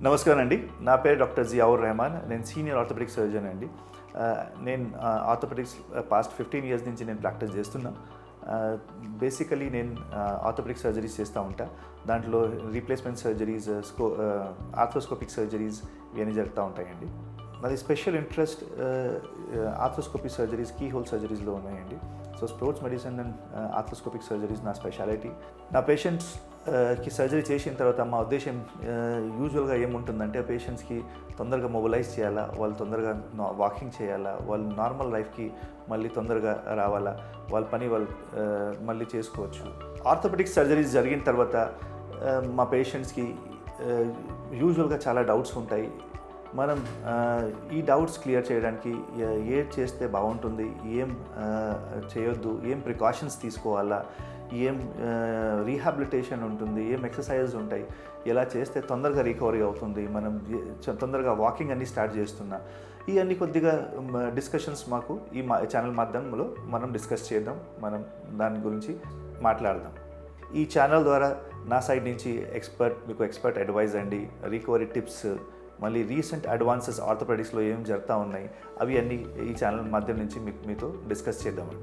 నమస్కారం అండి. నా పేరు డాక్టర్ జియావుర్ రెహమాన్. నేను సీనియర్ ఆర్థోపెడిక్ సర్జన్ అండి. నేను ఆర్థోపెడిక్స్ పాస్ట్ 15 ఇయర్స్ నుంచి నేను ప్రాక్టీస్ చేస్తున్నా. బేసికలీ నేను ఆర్థోపెడిక్ సర్జరీస్ చేస్తూ ఉంటా. దాంట్లో రీప్లేస్మెంట్ సర్జరీస్, ఆర్థ్రోస్కోపిక్ సర్జరీస్ ఇవన్నీ జరుగుతూ ఉంటాయండి. నాది special interest arthroscopic surgeries, key hole సర్జరీస్లో ఉన్నాయండి. So sports medicine and arthroscopic surgeries నా స్పెషాలిటీ. నా పేషెంట్స్కి సర్జరీ చేసిన తర్వాత మా ఉద్దేశం యూజువల్గా ఏముంటుందంటే, పేషెంట్స్కి తొందరగా మొబిలైజ్ చేయాలా, వాళ్ళు తొందరగా వాకింగ్ చేయాలా, వాళ్ళు నార్మల్ లైఫ్కి మళ్ళీ తొందరగా రావాలా, వాళ్ళ పని వాళ్ళు మళ్ళీ చేసుకోవచ్చు. ఆర్థోపెడిక్ సర్జరీస్ జరిగిన తర్వాత మా పేషెంట్స్కి యూజువల్గా చాలా డౌట్స్ ఉంటాయి. మనం ఈ డౌట్స్ క్లియర్ చేయడానికి ఏం చేస్తే బాగుంటుంది, ఏం చేయొద్దు, ఏం ప్రికాషన్స్ తీసుకోవాలా, ఏం రీహాబిలిటేషన్ ఉంటుంది, ఏం ఎక్సర్సైజెస్ ఉంటాయి, ఎలా చేస్తే తొందరగా రికవరీ అవుతుంది, మనం తొందరగా వాకింగ్ అన్నీ స్టార్ట్ చేస్తున్నా, ఇవన్నీ కొద్దిగా డిస్కషన్స్ మాకు ఈ ఛానల్ మాధ్యమంలో మనం డిస్కస్ చేద్దాం, మనం దాని గురించి మాట్లాడదాం. ఈ ఛానల్ ద్వారా నా సైడ్ నుంచి మీకు ఎక్స్పర్ట్ అడ్వైజ్ అండి, రికవరీ టిప్స్, మళ్ళీ రీసెంట్ అడ్వాన్సెస్ ఆర్థోపెడిక్స్లో ఏం జరుగుతూ ఉన్నాయి అవి అన్నీ ఈ ఛానల్ మాధ్యమం నుంచి మీతో డిస్కస్ చేద్దామండి.